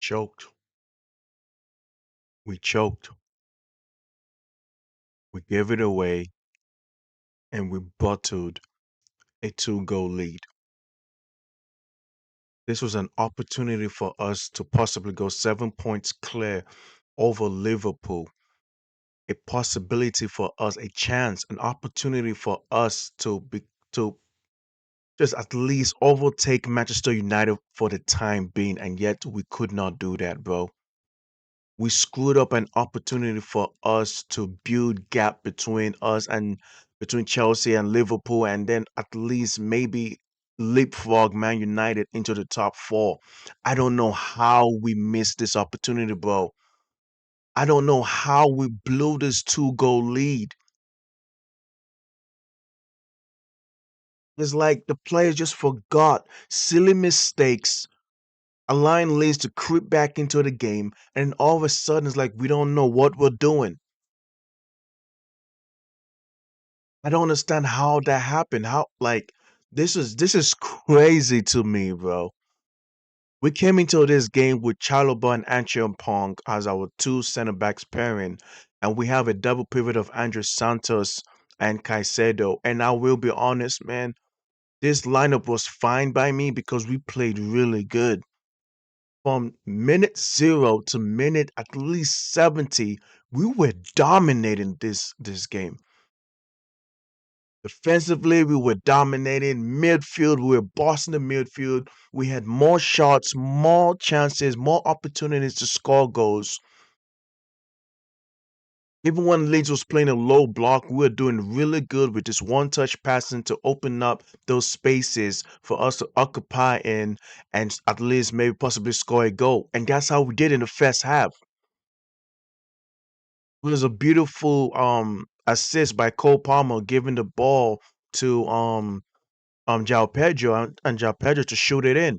Choked. We choked. We gave it away and we bottled a two-goal lead. This was an opportunity for us to possibly go 7 points clear over Liverpool. A possibility for us, a chance, an opportunity for us to just at least overtake Manchester United for the time being, and yet we could not do that, bro. We screwed up an opportunity for us to build gap between us and between Chelsea and Liverpool, and then at least maybe leapfrog Man United into the top four. I don't know how we missed this opportunity, bro. I don't know how we blew this two-goal lead. It's like the players just forgot silly mistakes, allowing Leeds to creep back into the game, and all of a sudden it's like we don't know what we're doing. I don't understand how that happened. How like this is crazy to me, bro. We came into this game with Chalobah and Anchor Pong as our two center backs pairing, and we have a double pivot of Andres Santos and Caicedo. And I will be honest, man, this lineup was fine by me because we played really good. From minute zero to minute at least 70, we were dominating this game. Defensively, we were dominating. Midfield, we were bossing the midfield. We had more shots, more chances, more opportunities to score goals. Even when Leeds was playing a low block, we were doing really good with this one-touch passing to open up those spaces for us to occupy in and at least maybe possibly score a goal. And that's how we did in the first half. It was a beautiful assist by Cole Palmer giving the ball to João Pedro and João Pedro to shoot it in.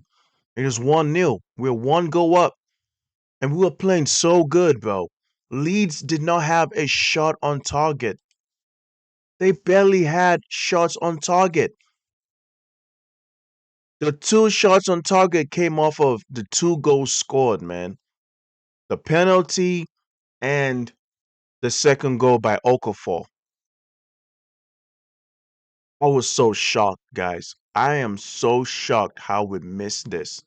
It was 1-0. We were one goal up. And we were playing so good, bro. Leeds did not have a shot on target. They barely had shots on target. The two shots on target came off of the two goals scored, man. The penalty and the second goal by Okafor. I was so shocked, guys. I am so shocked how we missed this.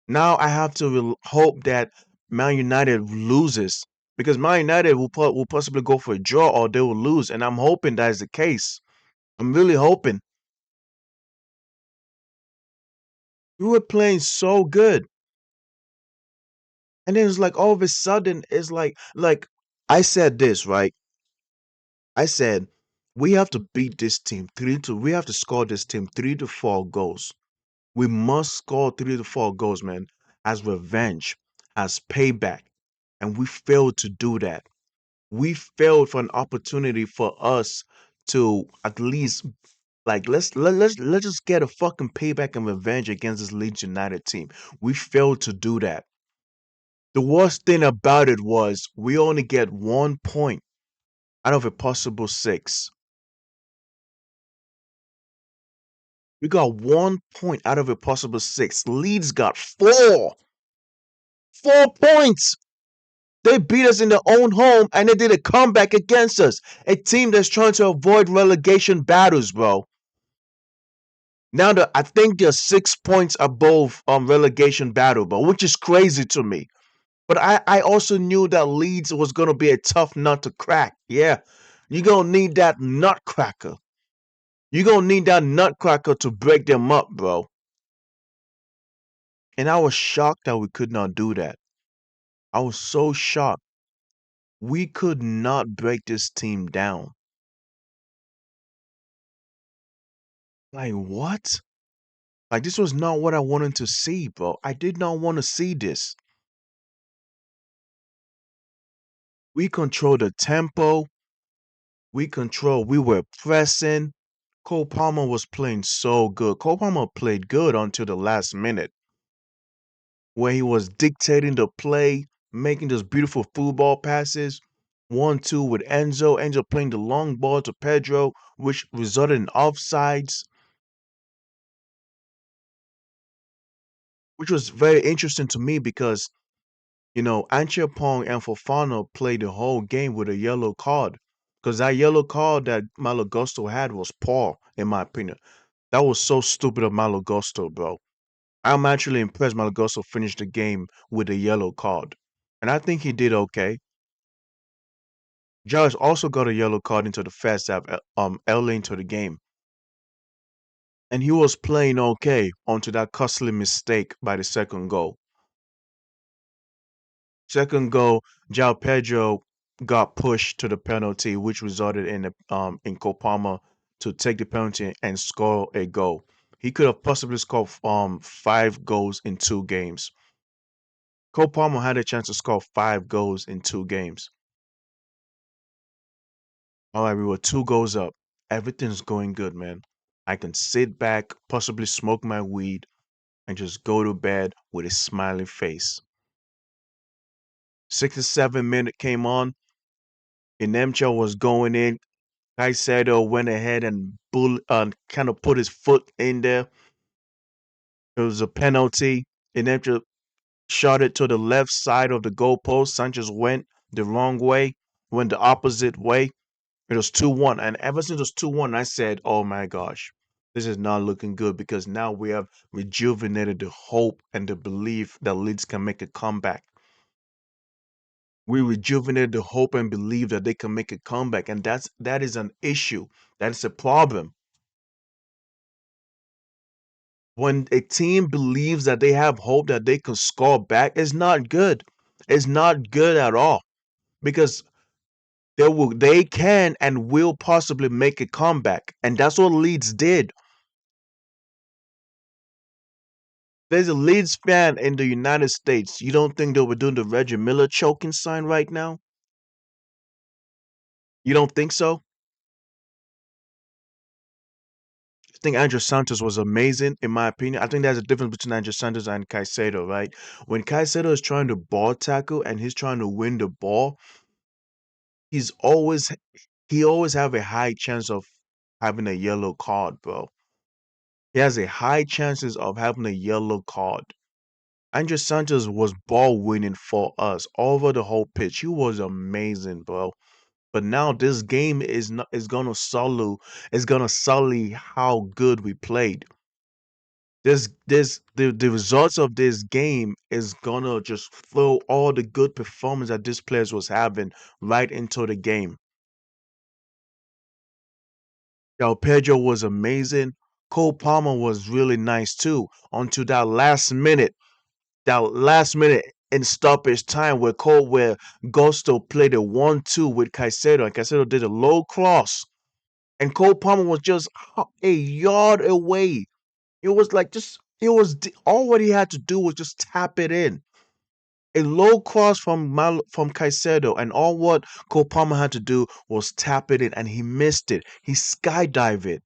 Now I have to hope that Man United loses because Man United will possibly go for a draw or they will lose, and I'm hoping that is the case. I'm really hoping. We were playing so good, and then it's like all of a sudden it's like I said this right. I said we have to beat this team three to. We have to score this team 3 to 4 goals. We must score 3 to 4 goals, man, as revenge, as payback, and we failed to do that. We failed for an opportunity for us to at least like let's just get a fucking payback and revenge against this Leeds United team. We failed to do that. The worst thing about it was we only get 1 point out of a possible six. We got 1 point out of a possible six. Leeds got 4 points. They beat us in their own home and they did a comeback against us. A team that's trying to avoid relegation battles, bro. Now that I think they're 6 points above relegation battle, but which is crazy to me. But I also knew that Leeds was gonna be a tough nut to crack. Yeah. You're gonna need that nutcracker. You're gonna need that nutcracker to break them up, bro. And I was shocked that we could not do that. I was so shocked. We could not break this team down. Like what? Like this was not what I wanted to see, bro. I did not want to see this. We controlled the tempo. We were pressing. Cole Palmer was playing so good. Cole Palmer played good until the last minute, where he was dictating the play, making those beautiful football passes. 1-2 with Enzo. Enzo playing the long ball to Pedro, which resulted in offsides. which was very interesting to me because Anchapong and Fofana played the whole game with a yellow card. Because that yellow card that Malagusto had was poor, in my opinion. That was so stupid of Malagusto, bro. I'm actually impressed Malagusto finished the game with a yellow card. And I think he did okay. Josh also got a yellow card into the first half, early into the game. And he was playing okay onto that costly mistake by the second goal. Second goal, João Pedro got pushed to the penalty, which resulted in Copama to take the penalty and score a goal. He could have possibly scored 5 goals in 2 games. Copama had a chance to score 5 goals in 2 games. All right, we were 2 goals up. Everything's going good, man. I can sit back, possibly smoke my weed, and just go to bed with a smiling face. 67 minute came on. Inemcha was going in. Caicedo went ahead and kind of put his foot in there. It was a penalty. Inemcha shot it to the left side of the goalpost. Sanchez went the wrong way, went the opposite way. It was 2-1. And ever since it was 2-1, I said, oh my gosh, this is not looking good because now we have rejuvenated the hope and the belief that Leeds can make a comeback. We rejuvenated the hope and believe that they can make a comeback. And that is an issue. That is a problem. When a team believes that they have hope that they can score back, it's not good. It's not good at all because they can and will possibly make a comeback, and that's what Leeds did. There's a Leeds fan in the United States. You don't think they were doing the Reggie Miller choking sign right now? You don't think so? I think Andrew Santos was amazing, in my opinion. I think there's a difference between Andrew Santos and Caicedo, right? When Caicedo is trying to ball tackle and he's trying to win the ball, he's always he always have a high chance of having a yellow card, bro. He has a high chances of having a yellow card. Andrew Santos was ball winning for us over the whole pitch. He was amazing, bro. But now this game is gonna sully how good we played. The results of this game is gonna just throw all the good performance that this players was having right into the game. Del Pedro was amazing. Cole Palmer was really nice too. Onto that last minute in stoppage time where Gusto played a 1-2 with Caicedo and Caicedo did a low cross and Cole Palmer was just a yard away. It was like all what he had to do was just tap it in. A low cross from Caicedo, and all what Cole Palmer had to do was tap it in, and he missed it. He skydived it.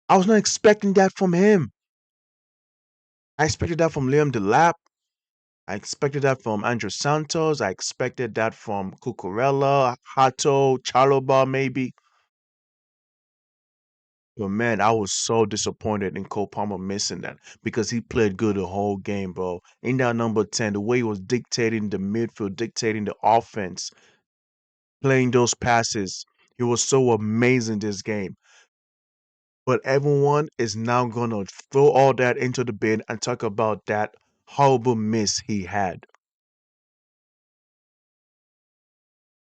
I was not expecting that from him. I expected that from Liam Delap. I expected that from Andrew Santos. I expected that from Cucurella, Hato, Chaloba, maybe. But man, I was so disappointed in Cole Palmer missing that because he played good the whole game, bro. In that number 10, the way he was dictating the midfield, dictating the offense, playing those passes, he was so amazing this game. But everyone is now going to throw all that into the bin and talk about that horrible miss he had.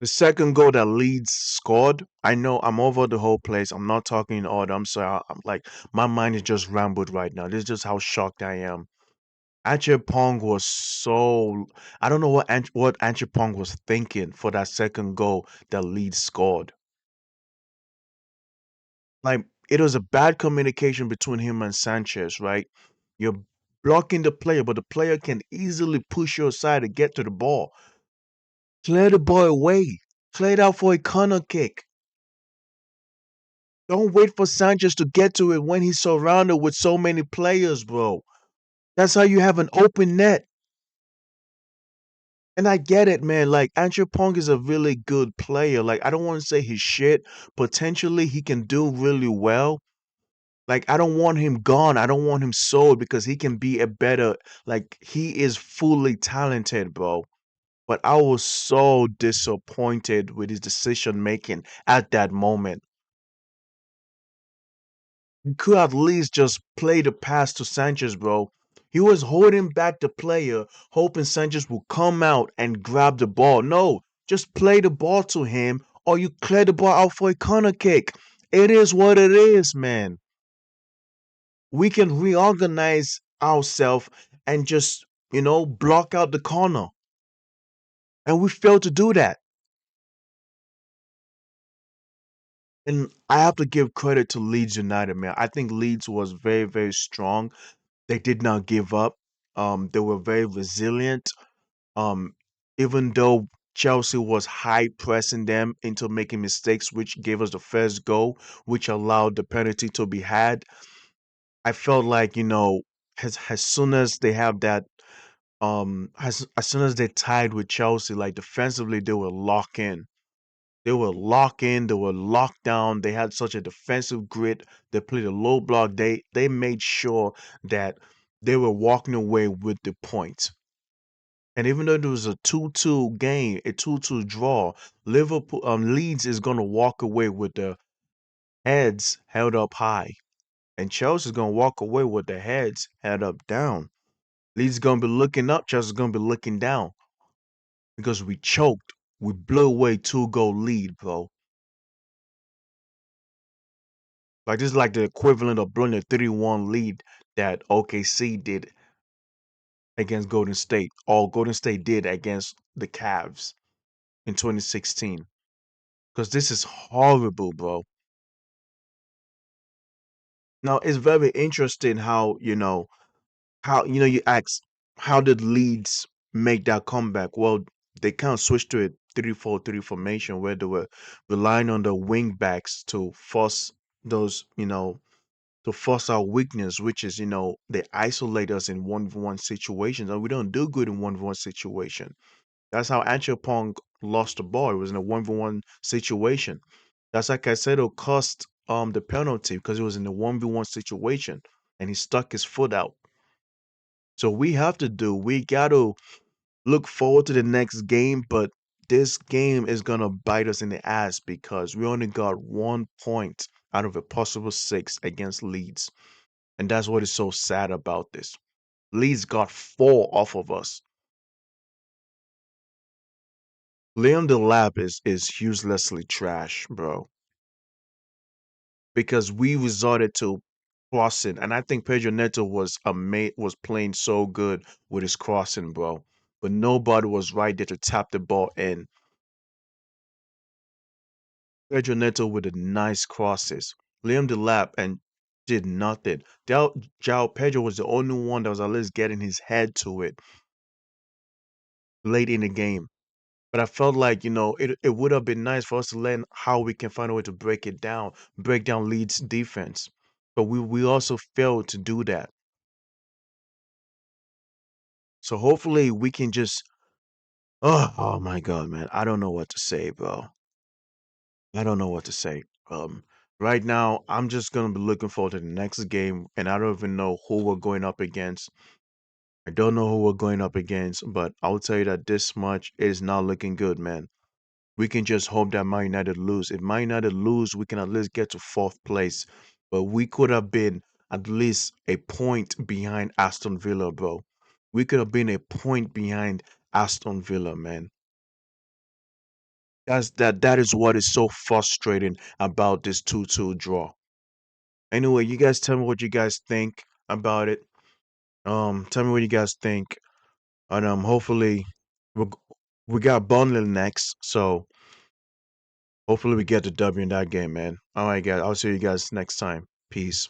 The second goal that Leeds scored, I know I'm over the whole place. I'm not talking in order. I'm sorry. I'm like, my mind is just rambled right now. This is just how shocked I am. Pong was so. I don't know what Pong was thinking for that second goal that Leeds scored. Like, it was a bad communication between him and Sanchez, right? You're blocking the player, but the player can easily push you aside to get to the ball. Clear the ball away. Clear it out for a corner kick. Don't wait for Sanchez to get to it when he's surrounded with so many players, bro. That's how you have an open net. And I get it, man. Like, Andrew Pong is a really good player. Like, I don't want to say he's shit. Potentially, he can do really well. Like I don't want him gone. I don't want him sold because he can be a better like he is fully talented, bro. But I was so disappointed with his decision making at that moment. He could at least just play the pass to Sanchez, bro. He was holding back the player, hoping Sanchez will come out and grab the ball. No, just play the ball to him or you clear the ball out for a corner kick. It is what it is, man. We can reorganize ourselves and just, block out the corner. And we failed to do that. And I have to give credit to Leeds United, man. I think Leeds was very, very strong. They did not give up. They were very resilient. Um, Even though Chelsea was high pressing them into making mistakes, which gave us the first goal, which allowed the penalty to be had. I felt like, as soon as they have that, as soon as they tied with Chelsea, like defensively, they were locked in. They were locked in. They were locked down. They had such a defensive grit. They played a low block. They made sure that they were walking away with the point. And even though there was a 2-2 game, a 2-2 draw, Liverpool Leeds is gonna walk away with the heads held up high. And Chelsea's gonna walk away with their heads held up down. Leeds gonna be looking up, Chelsea's gonna be looking down. Because we choked. We blew away 2-goal lead, bro. Like this is like the equivalent of blowing a 3-1 lead that OKC did against Golden State, or Golden State did against the Cavs in 2016. Because this is horrible, bro. Now it's very interesting how you ask how did Leeds make that comeback? Well, they kind of switched to a 3-4-3 formation where they were relying on the wing backs to force those, to force our weakness, which is, they isolate us in 1v1 situations, and we don't do good in 1v1 situation. That's how Pong lost the ball. It was in a 1v1 situation. That's like I said, it cost the penalty because it was in a 1v1 situation and he stuck his foot out. So we got to look forward to the next game, but this game is going to bite us in the ass because we only got 1 point out of a possible six against Leeds. And that's what is so sad about this. Leeds got four off of us. Liam Delap is uselessly trash, bro. Because we resorted to crossing, and I think Pedro Neto was playing so good with his crossing, bro. But nobody was right there to tap the ball in. Pedro Neto with the nice crosses. Liam Delap and did nothing. Jao Pedro was the only one that was at least getting his head to it late in the game. But I felt like, it would have been nice for us to learn how we can find a way to break down Leeds defense. But we also failed to do that. So hopefully we can just oh my god, man. I don't know what to say, bro. I don't know what to say. Right now I'm just gonna be looking forward to the next game and I don't even know who we're going up against. I don't know who we're going up against, but I'll tell you that this much is not looking good, man. We can just hope that Man United lose. If Man United lose, we can at least get to fourth place. But we could have been at least a point behind Aston Villa, bro. We could have been a point behind Aston Villa, man. That is what is so frustrating about this 2-2 draw. Anyway, you guys tell me what you guys think about it. Tell me what you guys think. And hopefully we we got Burnley next, so hopefully we get the W in that game, man. All right, guys. I'll see you guys next time. Peace.